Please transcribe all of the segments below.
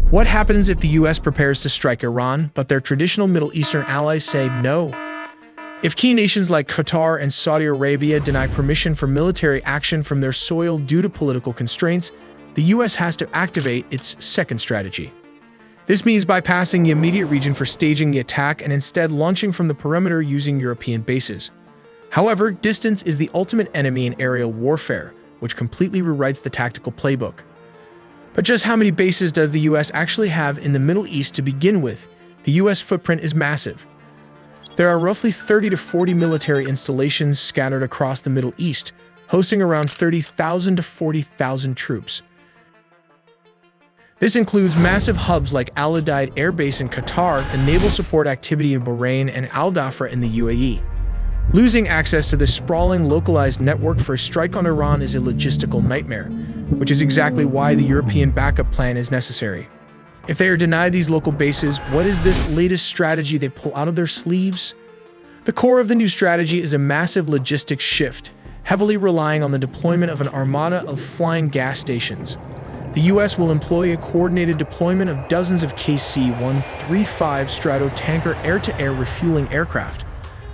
What happens if the US prepares to strike Iran, but their traditional Middle Eastern allies say no? If key nations like Qatar and Saudi Arabia deny permission for military action from their soil due to political constraints, the US has to activate its second strategy. This means bypassing the immediate region for staging the attack and instead launching from the perimeter using European bases. However, distance is the ultimate enemy in aerial warfare, which completely rewrites the tactical playbook. But just how many bases does the US actually have in the Middle East to begin with? The US footprint is massive. There are roughly 30 to 40 military installations scattered across the Middle East, hosting around 30,000 to 40,000 troops. This includes massive hubs like Udeid Air Base in Qatar, the Naval Support Activity in Bahrain, and Dhafra in the UAE. Losing access to this sprawling, localized network for a strike on Iran is a logistical nightmare, which is exactly why the European backup plan is necessary. If they are denied these local bases, what is this latest strategy they pull out of their sleeves? The core of the new strategy is a massive logistics shift, heavily relying on the deployment of an armada of flying gas stations. The US will employ a coordinated deployment of dozens of KC-135 Stratotanker air-to-air refueling aircraft.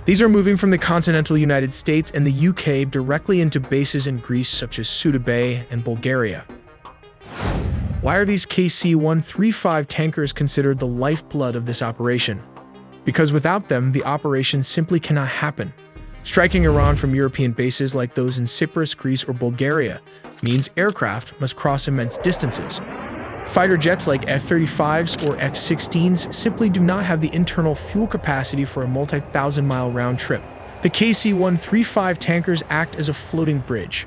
These are moving from the continental United States and the UK directly into bases in Greece such as Suda and Bulgaria. Why are these KC-135 tankers considered the lifeblood of this operation? Because without them, the operation simply cannot happen. Striking Iran from European bases like those in Cyprus, Greece, or Bulgaria means aircraft must cross immense distances. Fighter jets like F-35s or F-16s simply do not have the internal fuel capacity for a multi-thousand-mile round trip. The KC-135 tankers act as a floating bridge.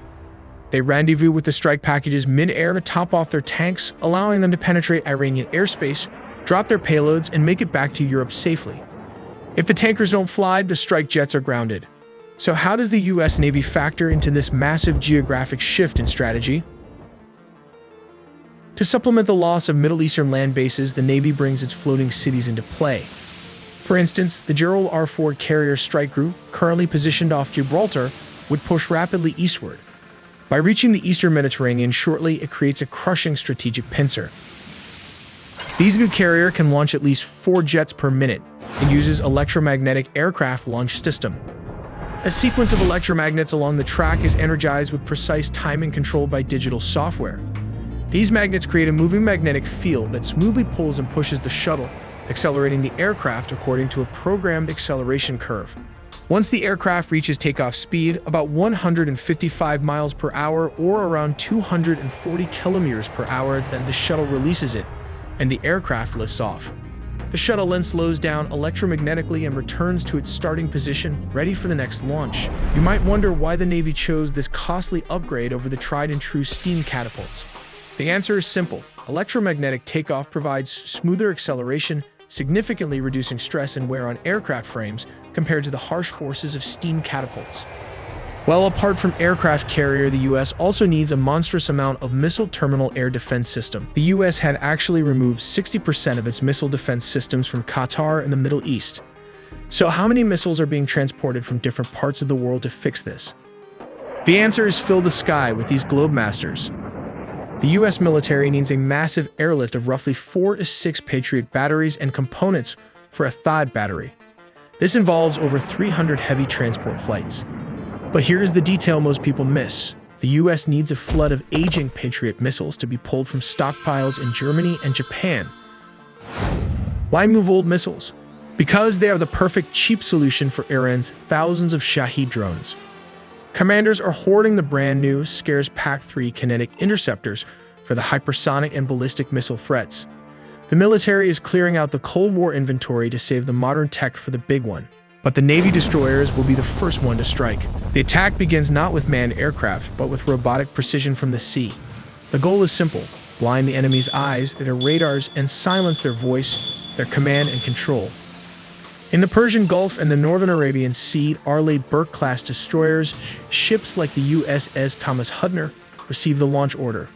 They rendezvous with the strike packages mid-air to top off their tanks, allowing them to penetrate Iranian airspace, drop their payloads, and make it back to Europe safely. If the tankers don't fly, the strike jets are grounded. So how does the US Navy factor into this massive geographic shift in strategy? To supplement the loss of Middle Eastern land bases, the Navy brings its floating cities into play. For instance, the Gerald R. Ford carrier strike group, currently positioned off Gibraltar, would push rapidly eastward. By reaching the eastern Mediterranean shortly, it creates a crushing strategic pincer. These new carrier can launch at least 4 jets per minute and uses electromagnetic aircraft launch system. A sequence of electromagnets along the track is energized with precise timing controlled by digital software. These magnets create a moving magnetic field that smoothly pulls and pushes the shuttle, accelerating the aircraft according to a programmed acceleration curve. Once the aircraft reaches takeoff speed, about 155 miles per hour or around 240 kilometers per hour, then the shuttle releases it, and the aircraft lifts off. The shuttle then slows down electromagnetically and returns to its starting position, ready for the next launch. You might wonder why the Navy chose this costly upgrade over the tried-and-true steam catapults. The answer is simple. Electromagnetic takeoff provides smoother acceleration, significantly reducing stress and wear on aircraft frames compared to the harsh forces of steam catapults. Well, apart from aircraft carrier, the US also needs a monstrous amount of missile terminal air defense system. The US had actually removed 60% of its missile defense systems from Qatar and the Middle East. So how many missiles are being transported from different parts of the world to fix this? The answer is fill the sky with these Globemasters. The US military needs a massive airlift of roughly 4 to 6 Patriot batteries and components for a THAAD battery. This involves over 300 heavy transport flights. But here is the detail most people miss. The US needs a flood of aging Patriot missiles to be pulled from stockpiles in Germany and Japan. Why move old missiles? Because they are the perfect cheap solution for Iran's thousands of Shahed drones. Commanders are hoarding the brand new scarce PAC-3 kinetic interceptors for the hypersonic and ballistic missile threats. The military is clearing out the Cold War inventory to save the modern tech for the big one. But the Navy destroyers will be the first one to strike. The attack begins not with manned aircraft, but with robotic precision from the sea. The goal is simple: blind the enemy's eyes, their radars, and silence their voice, their command and control. In the Persian Gulf and the Northern Arabian Sea, Arleigh Burke-class destroyers, ships like the USS Thomas Hudner, receive the launch order.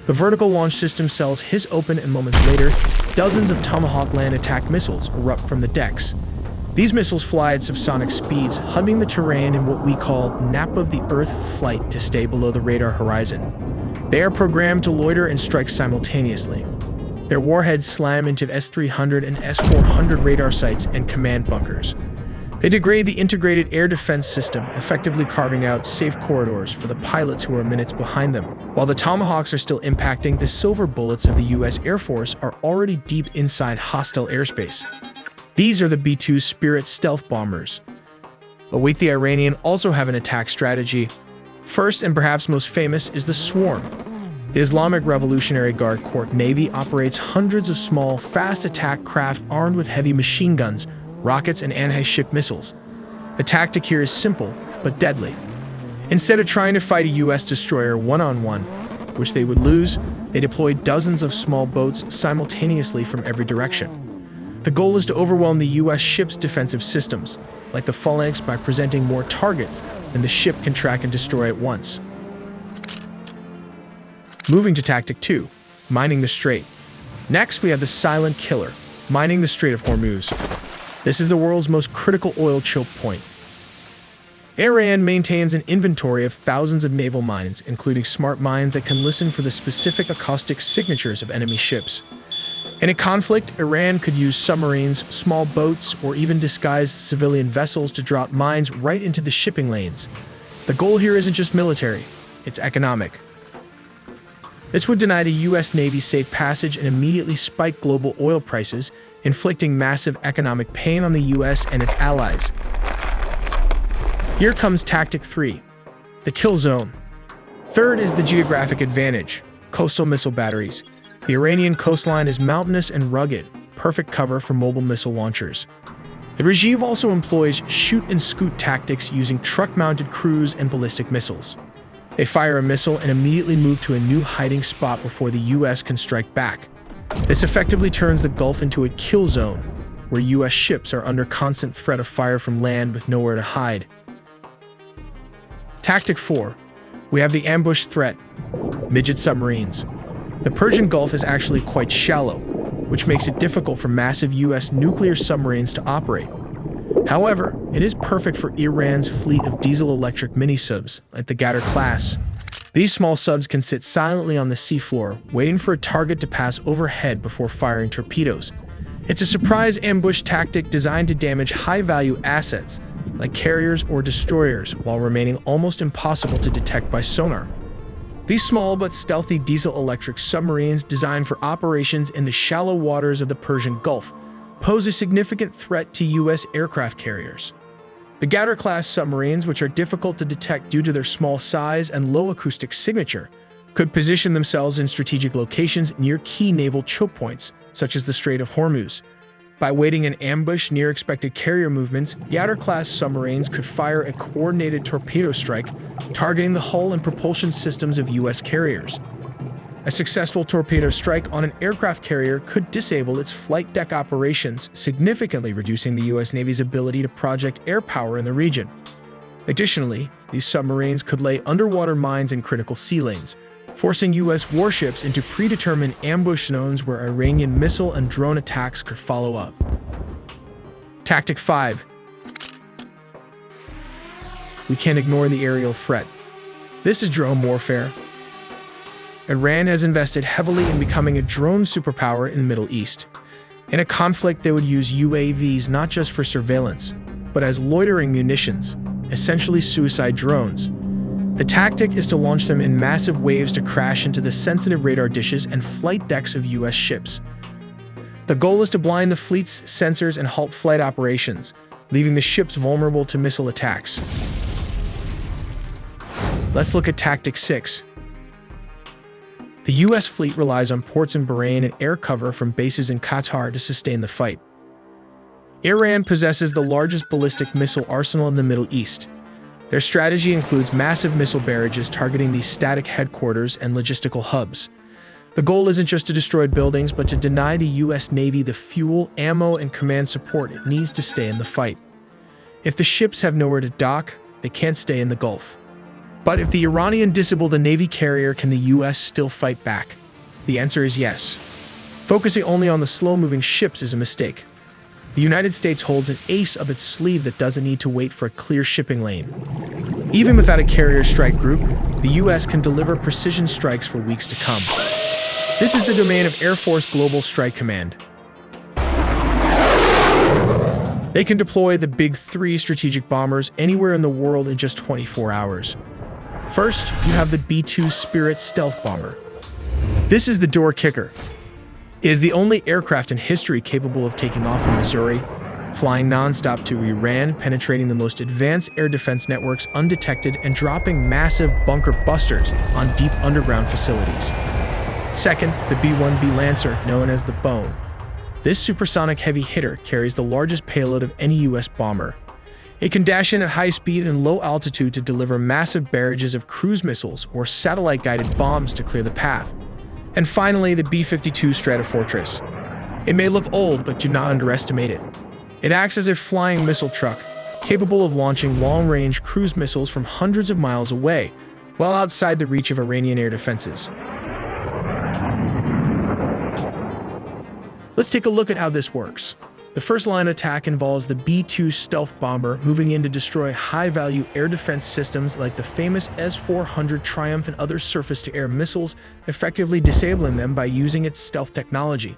The vertical launch system cells hiss open, and moments later, dozens of Tomahawk land attack missiles erupt from the decks. These missiles fly at subsonic speeds, humming the terrain in what we call nap of the Earth flight to stay below the radar horizon. They are programmed to loiter and strike simultaneously. Their warheads slam into S-300 and S-400 radar sites and command bunkers. They degrade the integrated air defense system, effectively carving out safe corridors for the pilots who are minutes behind them. While the Tomahawks are still impacting, the silver bullets of the U.S. Air Force are already deep inside hostile airspace. These are the B-2 Spirit stealth bombers. Await the Iranian also have an attack strategy. First and perhaps most famous is the Swarm. The Islamic Revolutionary Guard Corps Navy operates hundreds of small, fast attack craft armed with heavy machine guns, rockets, and anti-ship missiles. The tactic here is simple, but deadly. Instead of trying to fight a U.S. destroyer one-on-one, which they would lose, they deploy dozens of small boats simultaneously from every direction. The goal is to overwhelm the U.S. ship's defensive systems, like the Phalanx, by presenting more targets than the ship can track and destroy at once. Moving to Tactic 2, mining the Strait. Next, we have the silent killer, mining the Strait of Hormuz. This is the world's most critical oil choke point. Iran maintains an inventory of thousands of naval mines, including smart mines that can listen for the specific acoustic signatures of enemy ships. In a conflict, Iran could use submarines, small boats, or even disguised civilian vessels to drop mines right into the shipping lanes. The goal here isn't just military, it's economic. This would deny the U.S. Navy safe passage and immediately spike global oil prices, inflicting massive economic pain on the U.S. and its allies. Here comes Tactic 3, the kill zone. Third is the geographic advantage, coastal missile batteries. The Iranian coastline is mountainous and rugged, perfect cover for mobile missile launchers. The regime also employs shoot-and-scoot tactics using truck-mounted cruise and ballistic missiles. They fire a missile and immediately move to a new hiding spot before the U.S. can strike back. This effectively turns the Gulf into a kill zone, where U.S. ships are under constant threat of fire from land with nowhere to hide. Tactic 4. We have the ambush threat, midget submarines. The Persian Gulf is actually quite shallow, which makes it difficult for massive U.S. nuclear submarines to operate. However, it is perfect for Iran's fleet of diesel-electric mini-subs, like the Qatar class. These small subs can sit silently on the seafloor, waiting for a target to pass overhead before firing torpedoes. It's a surprise ambush tactic designed to damage high-value assets, like carriers or destroyers, while remaining almost impossible to detect by sonar. These small but stealthy diesel-electric submarines, designed for operations in the shallow waters of the Persian Gulf, pose a significant threat to U.S. aircraft carriers. The Qatar-class submarines, which are difficult to detect due to their small size and low acoustic signature, could position themselves in strategic locations near key naval choke points, such as the Strait of Hormuz. By waiting in ambush near expected carrier movements, Qatar-class submarines could fire a coordinated torpedo strike, targeting the hull and propulsion systems of U.S. carriers. A successful torpedo strike on an aircraft carrier could disable its flight deck operations, significantly reducing the U.S. Navy's ability to project air power in the region. Additionally, these submarines could lay underwater mines in critical sea lanes, forcing U.S. warships into predetermined ambush zones where Iranian missile and drone attacks could follow up. Tactic 5. We can't ignore the aerial threat. This is drone warfare. Iran has invested heavily in becoming a drone superpower in the Middle East. In a conflict, they would use UAVs not just for surveillance, but as loitering munitions, essentially suicide drones. The tactic is to launch them in massive waves to crash into the sensitive radar dishes and flight decks of U.S. ships. The goal is to blind the fleet's sensors and halt flight operations, leaving the ships vulnerable to missile attacks. Let's look at Tactic 6. The U.S. fleet relies on ports in Bahrain and air cover from bases in Qatar to sustain the fight. Iran possesses the largest ballistic missile arsenal in the Middle East. Their strategy includes massive missile barrages targeting these static headquarters and logistical hubs. The goal isn't just to destroy buildings, but to deny the U.S. Navy the fuel, ammo, and command support it needs to stay in the fight. If the ships have nowhere to dock, they can't stay in the Gulf. But if the Iranian disable the Navy carrier, can the U.S. still fight back? The answer is yes. Focusing only on the slow-moving ships is a mistake. The United States holds an ace up its sleeve that doesn't need to wait for a clear shipping lane. Even without a carrier strike group, the U.S. can deliver precision strikes for weeks to come. This is the domain of Air Force Global Strike Command. They can deploy the big three strategic bombers anywhere in the world in just 24 hours. First, you have the B-2 Spirit stealth bomber. This is the door kicker. It is the only aircraft in history capable of taking off from Missouri, flying non-stop to Iran, penetrating the most advanced air defense networks undetected, and dropping massive bunker busters on deep underground facilities. Second, the B-1B Lancer, known as the Bone. This supersonic heavy hitter carries the largest payload of any U.S. bomber. It can dash in at high speed and low altitude to deliver massive barrages of cruise missiles or satellite-guided bombs to clear the path. And finally, the B-52 Stratofortress. It may look old, but do not underestimate it. It acts as a flying missile truck, capable of launching long-range cruise missiles from hundreds of miles away, well outside the reach of Iranian air defenses. Let's take a look at how this works. The first line attack involves the B-2 stealth bomber moving in to destroy high-value air defense systems like the famous S-400 Triumph and other surface-to-air missiles, effectively disabling them by using its stealth technology.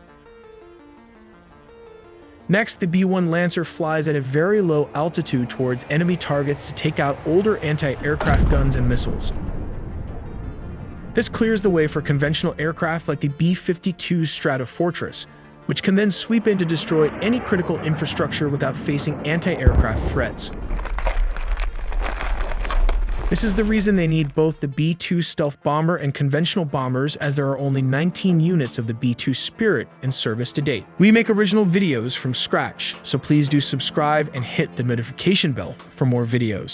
Next, the B-1 Lancer flies at a very low altitude towards enemy targets to take out older anti-aircraft guns and missiles. This clears the way for conventional aircraft like the B-52 Stratofortress, which can then sweep in to destroy any critical infrastructure without facing anti-aircraft threats. This is the reason they need both the B-2 stealth bomber and conventional bombers, as there are only 19 units of the B-2 Spirit in service to date. We make original videos from scratch, so please do subscribe and hit the notification bell for more videos.